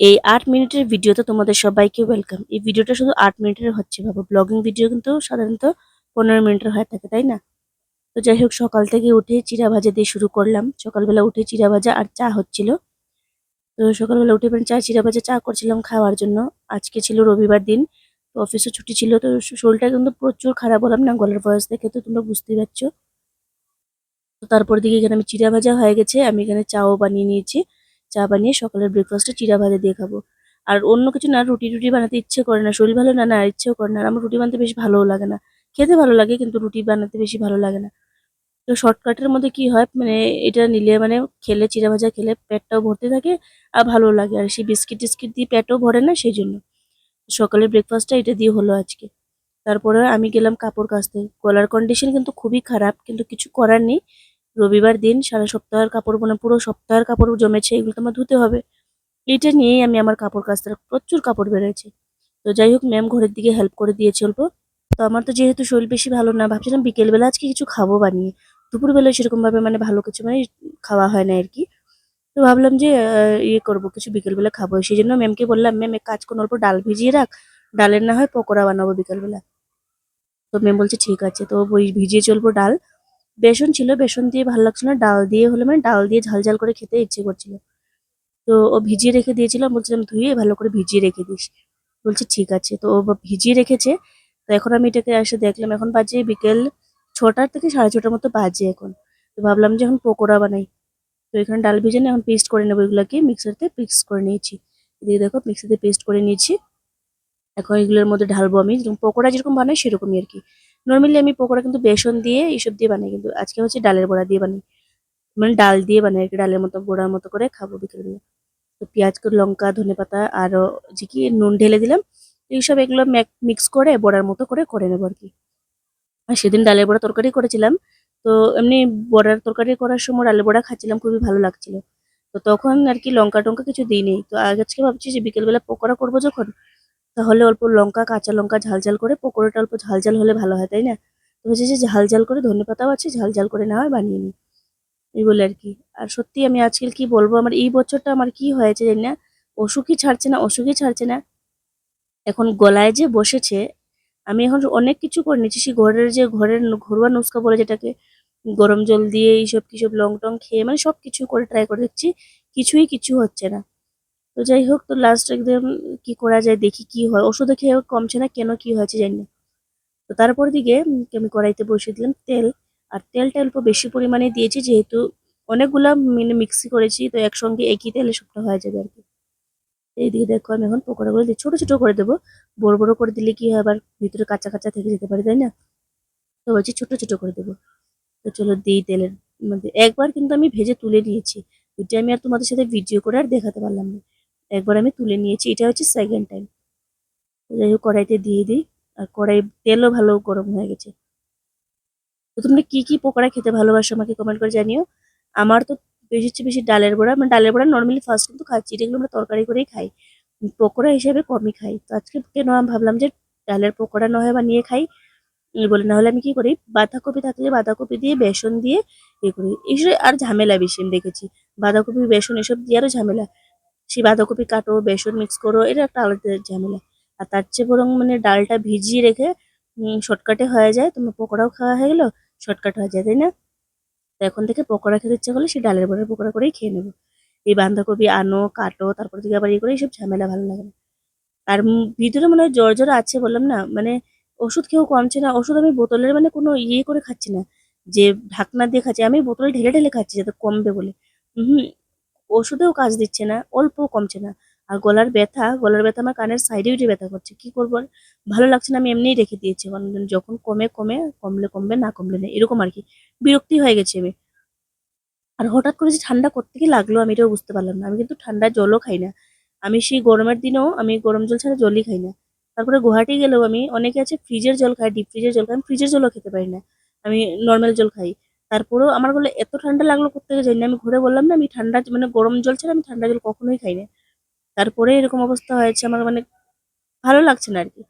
এই ৮ মিনিটের ভিডিওতে তোমাদের সবাইকে ওয়েলকাম। এই ভিডিওটা শুধু ৮ মিনিটের হচ্ছে ভাবো। ব্লগিং ভিডিও কিন্তু সাধারণত ১৫ মিনিটের হয়ে থাকে, তাই না? তো যাই হোক, সকাল থেকে উঠে চিড়া ভাজা দিয়ে শুরু করলাম। সকালবেলা উঠে চিড়া ভাজা আর চা হচ্ছিল। তো সকালবেলা উঠে মানে চিড়া ভাজা চা করছিলাম খাওয়ার জন্য। আজকে ছিল রবিবার দিন। তো অফিসও ছুটি ছিল। তো শরীরটা কিন্তু প্রচুর খারাপ, বললাম না, গলার ভয়েস দেখে তো তোমরা বুঝতেই পারছো। তো তারপর দিকে এখানে আমি চিড়া ভাজা হয়ে গেছে, আমি এখানে চাও বানিয়ে নিয়েছি। চা বানিয়ে সকালের ব্রেকফাস্টে চিড়া ভাজা দিয়ে খাবো। আর অন্য কিছু না, রুটি টুটি বানাতে ইচ্ছে করে না, শরীর ভালো না, না ইচ্ছেও করে না। আর আমার রুটি বানাতে বেশ ভালোও লাগে না। খেতে ভালো লাগে কিন্তু রুটি বানাতে বেশি ভালো লাগে না। তো শর্টকাটের মধ্যে কি হয়, মানে এটা নিলে মানে খেলে, চিড়া ভাজা খেলে পেটটাও ভর্তি থাকে আর ভালো লাগে। আর সেই বিস্কিট টিস্কিট দিয়ে পেটও ভরে না, সেই জন্য সকালের ব্রেকফাস্টটা এটা দিয়ে হলো আজকে। তারপরে আমি গেলাম কাপড় কাচতে। গলার কন্ডিশন কিন্তু খুবই খারাপ, কিন্তু কিছু করার নেই। রবিবার দিন সারা সপ্তাহের কাপড়, মানে পুরো সপ্তাহের কাপড় জমেছে, এগুলো তো আমার ধুতে হবে। এটা নিয়েই আমি আমার কাপড় কাচতে, প্রচুর কাপড় বেড়েছে। তো যাই হোক, ম্যাম ঘরের দিকে হেল্প করে দিয়েছে অল্প। তো আমার তো যেহেতু শরীর বেশি ভালো না, ভাবছিলাম বিকেলবেলা আজকে কিছু খাবো বানিয়ে। দুপুরবেলায় সেরকম ভাবে মানে ভালো কিছু মানে খাওয়া হয় না আর কি। তো ভাবলাম যে ইয়ে করবো, কিছু বিকেলবেলা খাবো। সেই জন্য ম্যামকে বললাম, ম্যাম এক কাজ করুন, অল্প ডাল ভিজিয়ে রাখ, ডালের না হয় পকোড়া বানাবো বিকেলবেলা। তো ম্যাম বলছে ঠিক আছে। তো ওই ভিজিয়ে চলবো ডাল। বেসন ছিল, বেসন দিয়ে ভালো লাগছিল না, ডাল দিয়ে হলে মানে ডাল দিয়ে ঝাল ঝাল করে খেতে ইচ্ছে করছিল। তো ও ভিজিয়ে রেখে দিয়েছিলাম, বলছিলাম ধুয়ে ভালো করে ভিজিয়ে রেখে দিস। বলছে ঠিক আছে। তো ও ভিজিয়ে রেখেছে। তো এখন আমি এটাকে এসে দেখলাম, এখন বাজে বিকেল ৬টার থেকে ৬:৩০ মতো বাজে এখন। তো ভাবলাম যে এখন পকোড়া বানাই। তো এখানে ডাল ভেজে নিয়ে এখন পেস্ট করে নেবো, এগুলোকে মিক্সারতে পেস্ট করে নিয়েছি। এদিকে দেখো মিক্সিতে পেস্ট করে নিয়েছি। এখন এগুলোর মধ্যে ঢালবো আমি, যেরকম পকোড়া যেরকম বানাই সেরকমই আর কি। নর্মালি আমি পকোড়া কিন্তু বেসন দিয়ে এইসব দিয়ে বানাই, কিন্তু আজকে হচ্ছে ডালের বড়া দিয়ে বানাই। মানে ডাল দিয়ে বানাই আর কি, ডালের মতো বড়ার মতো করে খাবো বিকেলবেলা। তো পেঁয়াজ, লঙ্কা, ধনেপাতা আরও যে কি নুন ঢেলে দিলাম। এইসব এগুলো মিক্স করে বড়ার মতো করে করে নেবো আর কি। আর সেদিন ডালের বড়া তরকারি করেছিলাম। তো এমনি বড়ার তরকারি করার সময় ডালের বড়া খাচ্ছিলাম, খুবই ভালো লাগছিল। তো তখন আর কি লঙ্কা টঙ্কা কিছু দিইনি। তো আজকে ভাবছি যে বিকেলবেলা পকোড়া করবো যখন, তাহলে অল্প লঙ্কা, কাঁচা লঙ্কা ঝাল ঝাল করে, পকোড়াটা অল্প ঝাল ঝাল হলে ভালো হয়, তাই না? তো হচ্ছে যে ঝাল ঝাল করে, ধনেপাতাও আছে, ঝাল ঝাল করে না হয় বানিয়ে নিই, এই বলে আর কি। আর সত্যি আমি আজকাল কি বলবো, আমার এই বছরটা আমার কি হয়েছে জানি না, অসুখই ছাড়ছে না, অসুখই ছাড়ছে না। এখন গলায় যে বসেছে, আমি এখন অনেক কিছু করে নিচ্ছি, সেই ঘরের ঘরোয়া নুস্খা বলে যেটাকে, গরম জল দিয়ে এইসব কিসব লং টং খেয়ে মানে সব কিছু করে ট্রাই করে দেখছি, কিছু হচ্ছে না। তো যাই হোক, তো লাস্ট একদম কি করা যায় দেখি কি হয়, ওষুধে খেয়েও কমছে না, কেন কি হয়েছে জানি না। তো তারপর দিকে আমি কড়াইতে বসিয়ে দিলাম তেল। আর তেলটা অল্প বেশি পরিমাণে দিয়েছি, যেহেতু অনেকগুলা মিক্সি করেছি, তো একসঙ্গে একই তেলে সবটা হয়ে যাবে আর কি। এইদিকে দেখো আমি এখন পকোড়াগুলো দিয়ে ছোট ছোট করে দেবো। বড় বড় করে দিলে কি হয়, আবার ভিতরে কাঁচা কাঁচা থেকে যেতে পারে, তাই না? তো বলছি ছোট ছোট করে দেবো। তো চলো দিই তেলের মধ্যে। একবার কিন্তু আমি ভেজে তুলে নিয়েছি, ওইটা আমি আর তোমাদের সাথে ভিডিও করে আর দেখাতে পারলাম না। একবার আমি তুলে নিয়েছি, এটা হচ্ছে সেকেন্ড টাইম। যাই হোক, কড়াইতে দিয়ে দিই। আর কড়াই তেলও ভালো গরম হয়ে গেছে। তো তোমরা কি কি পকোড়া খেতে ভালোবাসো আমাকে কমেন্ট করে জানিও। আমার তো বেশি চেয়ে বেশি ডালের বড়া, মানে ডালের বড়া নর্মালি ফার্স্ট কিন্তু খাচ্ছি, এটা এগুলো আমরা তরকারি করেই খাই, পকোড়া হিসেবে কমই খাই। তো আজকে কেন আমি ভাবলাম যে ডালের পকোড়া না হয় বানিয়ে খাই, বলে না হলে আমি কি করি, বাঁধাকপি থাকলে বাঁধাকপি দিয়ে বেসন দিয়ে ইয়ে করি। এসব আর ঝামেলা বেশি আমি দেখেছি, বাঁধাকপি বেসন এসব দিয়ে আরও ঝামেলা। সেই বাঁধাকপি কাটো, বেসন মিক্স করো, এটা একটা আলাদা ঝামেলা। আর তার চেয়ে বরং মানে ডালটা ভিজিয়ে রেখে শর্টকাটে হয়ে যায়, তোমার পকোড়াও খাওয়া হয়ে গেলো, শর্টকাট হয়ে যায়, তাই না? তো এখন থেকে পকোড়া খেতে ইচ্ছে করলে সেই ডালের বড়ার পকোড়া করেই খেয়ে নেবো। এই বাঁধাকপি আনো, কাটো, তারপর থেকে আবার ইয়ে করে, এইসব ঝামেলা ভালো লাগে না। আর ভিতরে মনে হয় জ্বর জ্বর আছে, বললাম না, মানে ওষুধ খেয়েও কমছে না। ওষুধ আমি বোতলের মানে কোনো ইয়ে করে খাচ্ছি না, যে ঢাকনা দিয়ে খাচ্ছি, আমি বোতলে ঢেলে ঢেলে খাচ্ছি যাতে কমবে বলে। হুম। ওষুধেও কাজ দিচ্ছে না, অল্পও কমছে না। আর গলার ব্যথা আমার কানের সাইডে উঠে ব্যথা করছে, কি করবো আর? ভালো লাগছে না, আমি এমনিই রেখে দিয়েছি। কারণ যখন কমে কমে, কমলে কমবে, না কমলে না, এরকম আর কি। বিরক্তি হয়ে গেছে আমি। আর হঠাৎ করে যে ঠান্ডা কোত্থেকে লাগলো আমি এটাও বুঝতে পারলাম না। আমি কিন্তু ঠান্ডা জলও খাই না। আমি সেই গরমের দিনেও আমি গরম জল ছাড়া জলই খাই না। তারপরে গুয়াহাটি গেলেও আমি, অনেকে আছে ফ্রিজের জল খায়, ডিপ ফ্রিজের জল খায়, আমি ফ্রিজের জলও খেতে পারি না। আমি নর্মাল জল খাই। তারপরেও আমার বলে এত ঠান্ডা লাগলো কোত্থেকে জানি না। আমি ঘুরে বললাম না, আমি ঠান্ডা মানে গরম জল ছাড়া আমি ঠান্ডা জল কখনোই খাই না। তারপরে এরকম অবস্থা হয়েছে আমার, মানে ভালো লাগছে না আর কি।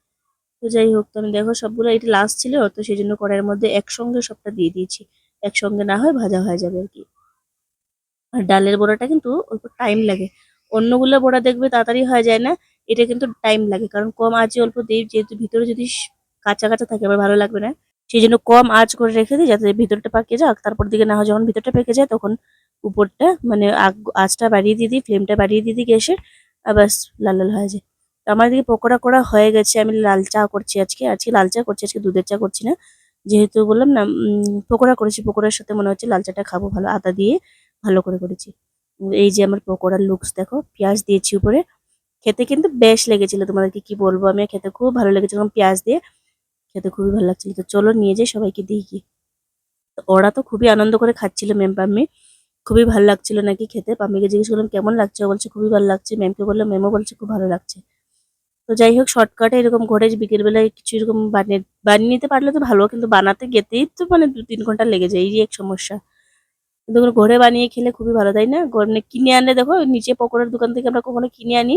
তো যাই হোক, তো আমি দেখো সবগুলো, এটা লাস্ট ছিল তো সেই জন্য কড়াইয়ের মধ্যে একসঙ্গে সবটা দিয়ে দিয়েছি। একসঙ্গে না হয় ভাজা হয়ে যাবে আর কি। আর ডালের বড়াটা কিন্তু অল্প টাইম লাগে, অন্যগুলো বড়া দেখবে তাড়াতাড়ি হয়ে যায় না, এটা কিন্তু টাইম লাগে, কারণ কম আঁচে অল্প দিই, যেহেতু ভিতরে যদি কাঁচা কাঁচা থাকে আবার ভালো লাগবে না। সেই জন্য কম আঁচ করে রেখে দিই, যাতে ভিতরটা পাকে যাক, তারপর দিকে না হয় যখন ভিতরটা পেকে যায় তখন উপরটা মানে আঁচটা বাড়িয়ে দিয়ে দিই, ফ্লেমটা বাড়িয়ে দিয়ে দিই গ্যাসের, আর ব্যাস লাল লাল হয়ে যায়। তো আমার দিকে পকোড়া করা হয়ে গেছে, আমি লাল চা করছি আজকে, লাল চা করছি, আজকে দুধের চা করছি না। যেহেতু বললাম না পকোড়া করেছি, পকোড়ার সাথে মনে হচ্ছে লাল চাটা খাবো, ভালো আদা দিয়ে ভালো করে করেছি। এই যে আমার পকোড়ার লুকস দেখো, পেঁয়াজ দিয়েছি উপরে, খেতে কিন্তু বেশ লেগেছিল, তোমাদেরকে কি বলবো, আমি খেতে খুব ভালো লেগেছিল পেঁয়াজ দিয়ে, খেতে খুবই ভালো লাগছিল। তো চলো নিয়ে যাই সবাইকে দিই কি। তো ওরা তো খুবই আনন্দ করে খাচ্ছিল, ম্যাম পাম্মি খুবই ভালো লাগছিল নাকি খেতে। পাম্মিকে জিজ্ঞেস করলাম কেমন লাগছে, ও বলছে খুবই ভালো লাগছে। ম্যামকে বললাম, ম্যামও বলছে খুব ভালো লাগছে। তো যাই হোক, শর্টকাটে এরকম ঘরে বিকেলবেলায় কিছু এরকম বানিয়ে নিতে পারলে তো ভালো, কিন্তু বানাতে গেতেই তো মানে 2-3 ঘন্টা লেগে যায়, এই যে এক সমস্যা। কিন্তু ঘরে বানিয়ে খেলে খুবই ভালো, তাই না? মানে কিনে আনলে দেখো, নিচে পকোড়ার দোকান থেকে আমরা কখনো কিনে আনি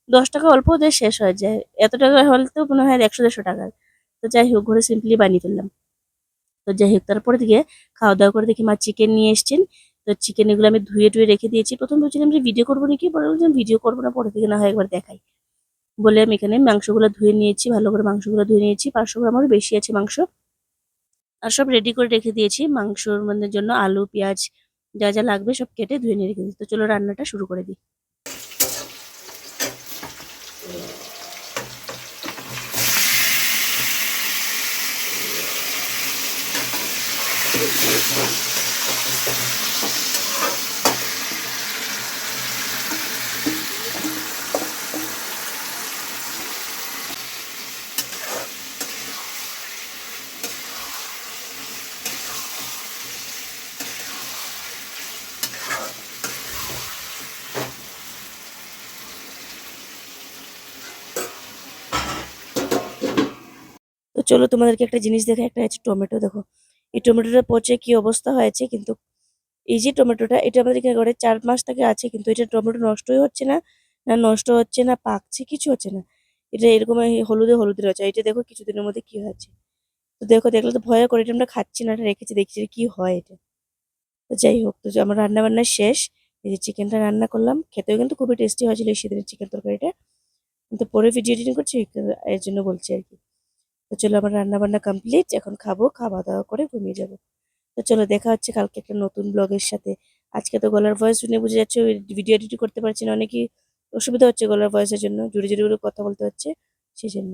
10 টাকা অল্প দিয়ে শেষ হয়ে যায়, এত টাকা হলে তো মনে হয় 100-150 টাকার। তো যাই হোক, ঘরে সিম্পলি বানিয়ে ফেললাম। তো যাই হোক, তারপরে দিকে খাওয়া দাওয়া করে দেখি মা চিকেন নিয়ে এসছেন। তো চিকেন এগুলো আমি ধুয়ে টুয়ে রেখে দিয়েছি। প্রথম বলছিলাম যে ভিডিও করবো নাকি, পরে বলছিলাম ভিডিও করবো না, পরে থেকে না হয় একবার দেখাই বলে আমি এখানে মাংসগুলো ধুয়ে নিয়েছি, ভালো করে মাংসগুলো ধুয়ে নিয়েছি, 500 গ্রামেরও বেশি আছে মাংস। আর সব রেডি করে রেখে দিয়েছি, মাংসর মানে জন্য আলু পেঁয়াজ যা যা লাগবে সব কেটে ধুয়ে নিয়ে রেখে দিয়েছি। তো চলো রান্নাটা শুরু করে দিই। তো চলো তোমাদেরকে একটা জিনিস দেখে, একটা আছে টমেটো, দেখো এই টমেটোটা পচে কি অবস্থা হয়েছে। কিন্তু এই যে টমেটোটা, এটা আমাদের ঘরে 4 মাস থেকে আছে, কিন্তু এটা টমেটো নষ্টই হচ্ছে না, না নষ্ট হচ্ছে না পাকছে, কিছু হচ্ছে না। এটা এরকম হলুদে হলুদে রয়েছে, এটা দেখো কিছুদিনের মধ্যে কি হয়েছে। তো দেখো, দেখলে তো ভয় করে, এটা আমরা খাচ্ছি না, এটা রেখেছি, দেখছি যে কি হয় এটা। তো যাই হোক, তো যে আমার রান্না বান্না শেষ, এই যে চিকেনটা রান্না করলাম, খেতেও কিন্তু খুবই টেস্টি হয়েছিল এই সেদিনের চিকেন তরকারিটা। কিন্তু পরে ভিডিও এডিটিং করছি, এর জন্য বলছি আর কি। তো চলো, আমার রান্না বান্না কমপ্লিট, এখন খাবো, খাওয়া দাওয়া করে ঘুমিয়ে যাবো। তো চলো, দেখা হচ্ছে কালকে একটা নতুন ব্লগের সাথে। আজকে তো গলার ভয়েস শুনে বুঝে যাচ্ছে ভিডিও এডিট করতে পারছি না, অনেকই অসুবিধা হচ্ছে গলার ভয়েসের জন্য, জুড়ে জুড়ে করে কথা বলতে হচ্ছে, সেই জন্য।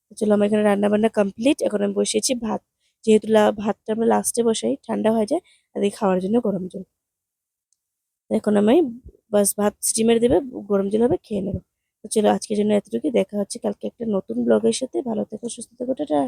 তো চলো, আমার এখানে রান্না বান্না কমপ্লিট, এখন আমি বসিয়েছি ভাত। যেহেতু ভাতটা আমরা লাস্টে বসাই, ঠান্ডা হয়ে যায়, আর এই খাওয়ার জন্য গরম জল। তো এখন আমি বাস ভাত সিটি মেরে দেবে, গরম জল হবে, খেয়ে নেবো। তো চলো, আজকের জন্য এতটুকু, দেখা হচ্ছে কালকে একটা নতুন ব্লগের সাথে। ভালো থেকো, সুস্থ থেকো, টাটা।